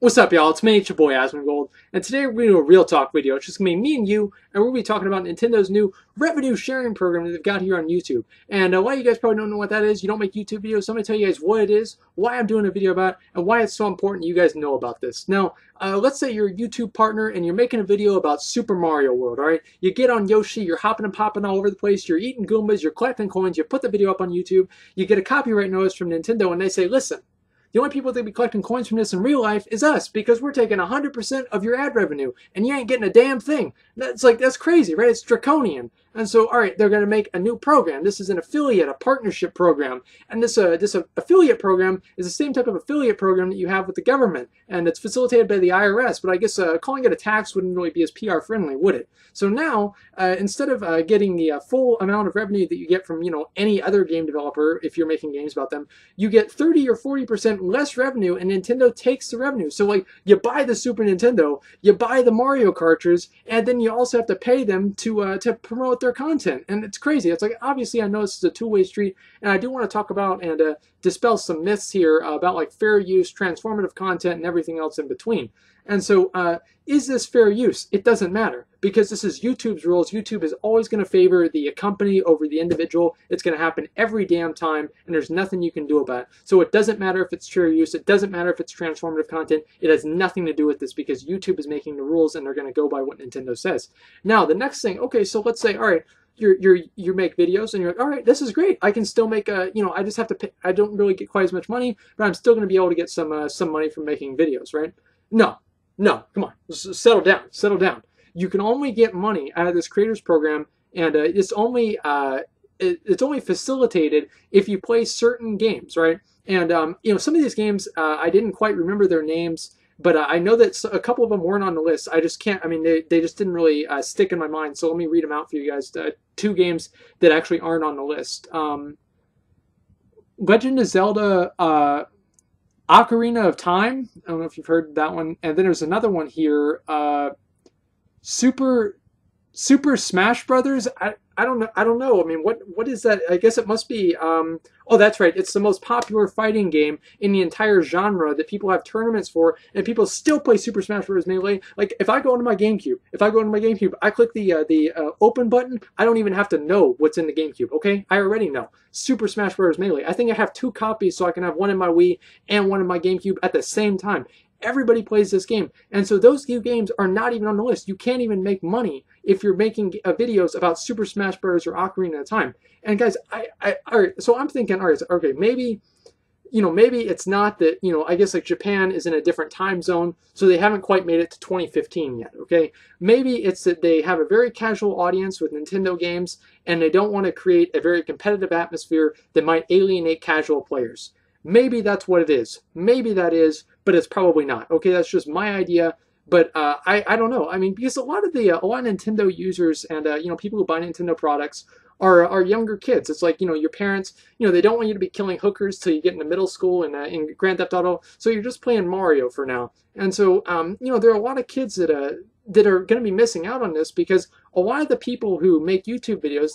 What's up, y'all? It's me, it's your boy Asmongold, and today we're going to do a real talk video. It's just going to be me and you, and we're going to be talking about Nintendo's new revenue sharing program that they've got here on YouTube. And a lot of you guys probably don't know what that is. You don't make YouTube videos, so I'm going to tell you guys what it is, why I'm doing a video about it, and why it's so important you guys know about this. Now, let's say you're a YouTube partner and you're making a video about Super Mario World, alright? You get on Yoshi, you're hopping and popping all over the place, you're eating Goombas, you're collecting coins, you put the video up on YouTube, you get a copyright notice from Nintendo, and they say, listen, the only people that be collecting coins from this in real life is us, because we're taking 100% of your ad revenue, and you ain't getting a damn thing. That's crazy, right? It's draconian. And so, all right, they're going to make a new program. This is an affiliate, a partnership program. And this affiliate program is the same type of affiliate program that you have with the government, and it's facilitated by the IRS. But I guess calling it a tax wouldn't really be as PR friendly, would it? So now, instead of getting the full amount of revenue that you get from any other game developer, if you're making games about them, you get 30 or 40% less revenue, and Nintendo takes the revenue. So like, you buy the Super Nintendo, you buy the Mario cartridge, and then you also have to pay them to promote their content. And it's crazy. It's like, obviously I know this is a two-way street, and I do want to talk about and dispel some myths here about like fair use, transformative content, and everything else in between. And so, is this fair use? It doesn't matter, because this is YouTube's rules. YouTube is always going to favor the company over the individual. It's going to happen every damn time, and there's nothing you can do about it. So it doesn't matter if it's fair use. It doesn't matter if it's transformative content. It has nothing to do with this, because YouTube is making the rules, and they're going to go by what Nintendo says. Now, the next thing, okay, so let's say, all right, you make videos, and you're like, all right, this is great. I can still make a, I just have to pay. I don't really get quite as much money, but I'm still going to be able to get some money from making videos, right? No, come on, settle down, settle down. You can only get money out of this creators program, and it's only facilitated if you play certain games, right? And some of these games I didn't quite remember their names, but I know that a couple of them weren't on the list. I just can't. I mean, they just didn't really stick in my mind. So let me read them out for you guys. Two games that actually aren't on the list. Legend of Zelda. Ocarina of Time. I don't know if you've heard that one. And then there's another one here. Super Smash Brothers. I don't know. I mean, what is that? I guess it must be. Oh, that's right. It's the most popular fighting game in the entire genre that people have tournaments for, and people still play Super Smash Bros. Melee. Like, if I go into my GameCube, I click the open button. I don't even have to know what's in the GameCube. Okay, I already know Super Smash Bros. Melee. I think I have 2 copies, so I can have one in my Wii and one in my GameCube at the same time. Everybody plays this game, and so those 2 games are not even on the list. You can't even make money if you're making videos about Super Smash Bros. Or Ocarina of Time. And guys, all right, so I'm thinking, all right, okay, maybe it's not that, I guess like Japan is in a different time zone, so they haven't quite made it to 2015 yet, okay? Maybe it's that they have a very casual audience with Nintendo games, and they don't want to create a very competitive atmosphere that might alienate casual players. Maybe that's what it is. Maybe that is, but it's probably not. Okay, that's just my idea. But I don't know. I mean, because a lot of Nintendo users and people who buy Nintendo products are younger kids. It's like, your parents, they don't want you to be killing hookers till you get into middle school and in Grand Theft Auto. So you're just playing Mario for now. And so there are a lot of kids that are going to be missing out on this, because a lot of the people who make YouTube videos,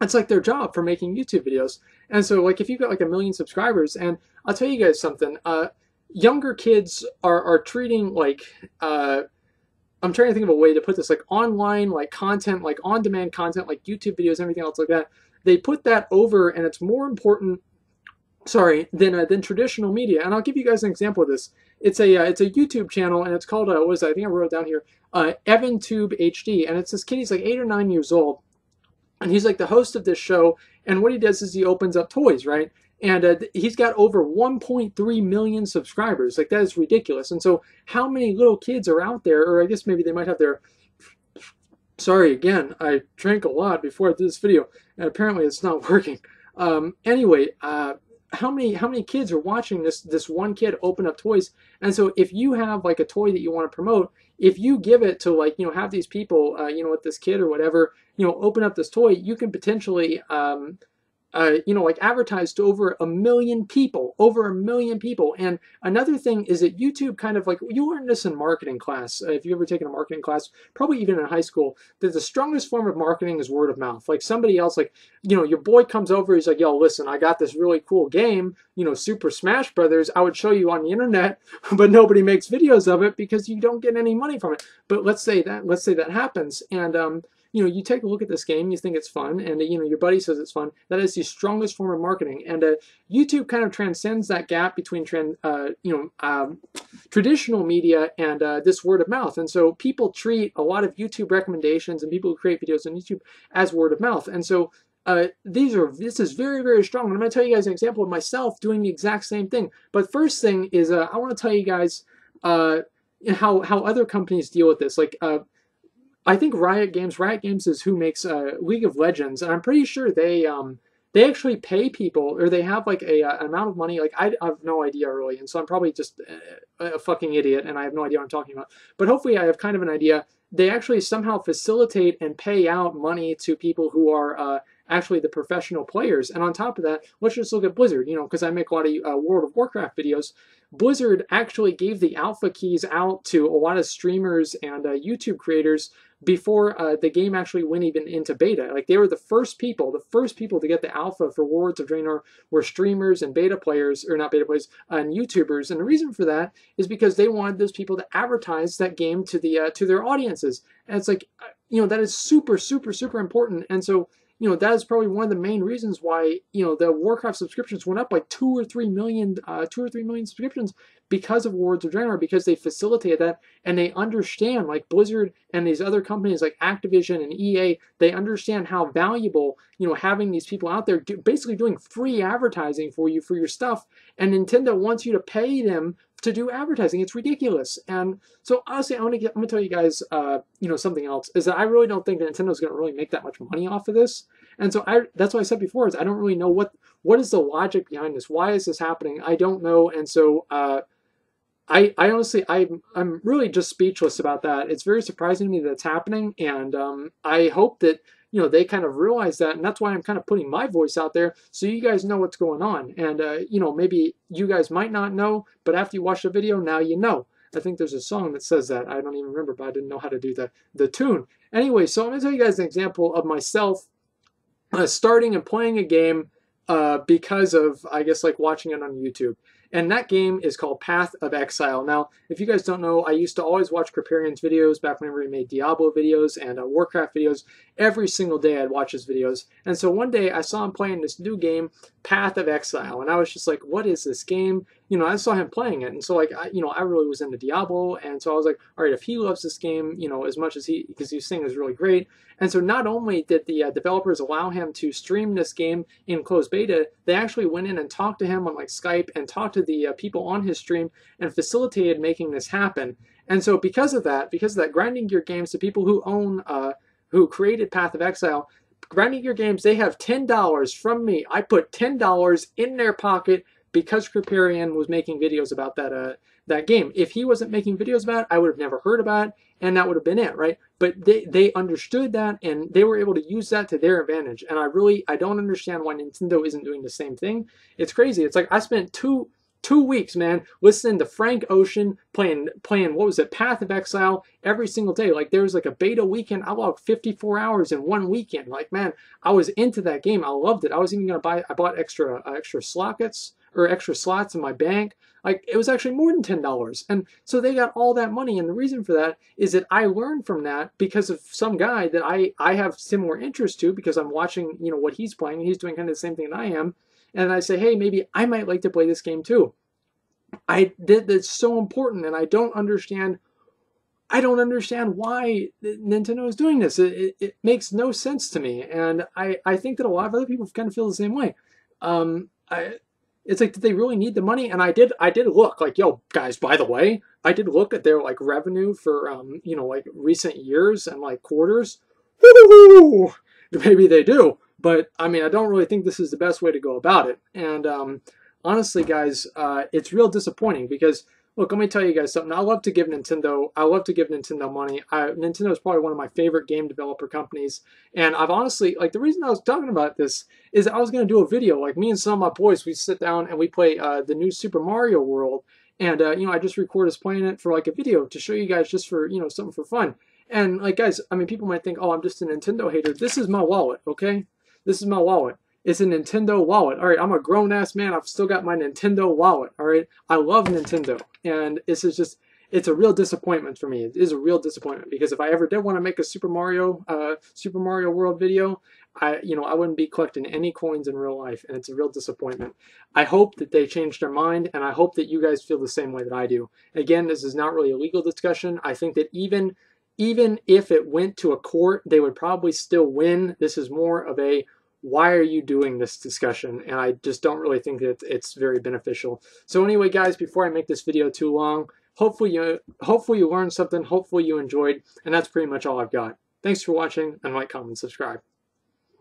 it's like their job for making YouTube videos. And so, like, if you've got like 1 million subscribers, and I'll tell you guys something, younger kids are treating like, I'm trying to think of a way to put this, like online, like content, like on-demand content, like YouTube videos, everything else like that. They put that over, and it's more important, than traditional media. And I'll give you guys an example of this. It's a YouTube channel, and it's called what was it? I think I wrote it down here, EvanTube HD, and it's this kid. He's like 8 or 9 years old. And he's like the host of this show, and what he does is he opens up toys, right? And he's got over 1.3 million subscribers. Like, that is ridiculous. And so how many little kids are out there, or I guess maybe they might have their... Sorry, again, I drank a lot before I did this video, and apparently it's not working. Anyway, how many kids are watching this one kid open up toys? And so if you have like a toy that you want to promote, if you give it to, like, have these people, with this kid or whatever, open up this toy, you can potentially like advertised to over 1 million people, over 1 million people. And another thing is that YouTube kind of like, you learned this in marketing class, if you've ever taken a marketing class, probably even in high school, that the strongest form of marketing is word of mouth. Like somebody else, like, your boy comes over, he's like, yo, listen, I got this really cool game, Super Smash Brothers, I would show you on the internet, but nobody makes videos of it because you don't get any money from it. But let's say that happens, and you take a look at this game, you think it's fun, and your buddy says it's fun. That is the strongest form of marketing, and YouTube kind of transcends that gap between traditional media and this word of mouth. And so people treat a lot of YouTube recommendations and people who create videos on YouTube as word of mouth. And so this is very, very strong. And I'm going to tell you guys an example of myself doing the exact same thing. But first thing is, I want to tell you guys how other companies deal with this. Like, I think Riot Games is who makes League of Legends, and I'm pretty sure they actually pay people, or they have like an amount of money. Like, I have no idea really, and so I'm probably just a fucking idiot, and I have no idea what I'm talking about. But hopefully I have kind of an idea. They actually somehow facilitate and pay out money to people who are actually the professional players. And on top of that, let's just look at Blizzard, because I make a lot of World of Warcraft videos. Blizzard actually gave the alpha keys out to a lot of streamers and YouTube creators before the game actually went even into beta. Like, they were the first people to get the alpha for Warlords of Draenor were streamers and beta players, or not beta players, and YouTubers. And the reason for that is because they wanted those people to advertise that game to their audiences. And it's like, that is super, super, super important. And so, that is probably one of the main reasons why, the Warcraft subscriptions went up like 2 or 3 million subscriptions because of Warlords of Draenor, because they facilitated that, and they understand, like Blizzard and these other companies like Activision and EA, they understand how valuable, having these people out there basically doing free advertising for you for your stuff, and Nintendo wants you to pay them to do advertising. It's ridiculous. And so honestly, I'm gonna tell you guys, something else is that I really don't think that Nintendo's gonna really make that much money off of this. And so that's what I said before, is I don't really know what is the logic behind this. Why is this happening? I don't know. And so I honestly, I'm really just speechless about that. It's very surprising to me that it's happening, and I hope that they kind of realize that, and that's why I'm kind of putting my voice out there so you guys know what's going on. And maybe you guys might not know, but after you watch the video, now you know. I think there's a song that says that. I don't even remember, but I didn't know how to do the tune. Anyway, so I'm going to tell you guys an example of myself starting and playing a game because of, I guess, like watching it on YouTube. And that game is called Path of Exile. Now, if you guys don't know, I used to always watch Kripparrian's videos back whenever he made Diablo videos and Warcraft videos. Every single day I'd watch his videos. And so one day I saw him playing this new game, Path of Exile. And I was just like, what is this game? I saw him playing it. And so like, I really was into Diablo. And so I was like, all right, if he loves this game, as much as because he's saying is really great. And so not only did the developers allow him to stream this game in closed beta, they actually went in and talked to him on like Skype and talked to the people on his stream and facilitated making this happen. And so because of that, Grinding Gear Games, the people who own, who created Path of Exile, Grinding Gear Games, they have $10 from me. I put $10 in their pocket because Kripparrian was making videos about that game. If he wasn't making videos about it, I would have never heard about it, and that would have been it, right? But they understood that, and they were able to use that to their advantage. And I don't understand why Nintendo isn't doing the same thing. It's crazy. It's like I spent two weeks, man, listening to Frank Ocean playing what was it, Path of Exile every single day. Like, there was like a beta weekend. I logged 54 hours in one weekend. Like, man, I was into that game. I loved it. I was even gonna I bought extra slots in my bank. Like, it was actually more than $10. And so they got all that money. And the reason for that is that I learned from that because of some guy that I have similar interest to, because I'm watching, what he's playing, and he's doing kind of the same thing that I am. And I say, hey, maybe I might like to play this game too. That's so important, and I don't understand why Nintendo is doing this. It makes no sense to me, and I think that a lot of other people kind of feel the same way. It's like, did they really need the money? And I did look, like, yo, guys, by the way, I did look at their like revenue for like recent years and like quarters. Woo-hoo! Maybe they do. But, I mean, I don't really think this is the best way to go about it. And honestly, guys, it's real disappointing because Look, let me tell you guys something. I love to give Nintendo. I love to give Nintendo money. Nintendo is probably one of my favorite game developer companies, and I've honestly like the reason I was talking about this is I was going to do a video. Like me and some of my boys, we sit down and we play the new Super Mario World, and I just record us playing it for like a video to show you guys just for something for fun. And like guys, I mean, people might think, oh, I'm just a Nintendo hater. This is my wallet, okay? This is my wallet. It's a Nintendo wallet. All right, I'm a grown-ass man. I've still got my Nintendo wallet, all right? I love Nintendo, and it's a real disappointment for me. It is a real disappointment because if I ever did want to make a Super Mario World video, I wouldn't be collecting any coins in real life, and it's a real disappointment. I hope that they change their mind, and I hope that you guys feel the same way that I do. Again, this is not really a legal discussion. I think that even if it went to a court, they would probably still win. This is more of a why are you doing this discussion, and I just don't really think that it's very beneficial. So anyway, guys, before I make this video too long, hopefully you learned something, hopefully you enjoyed, and that's pretty much all I've got. Thanks for watching, and like, comment, subscribe.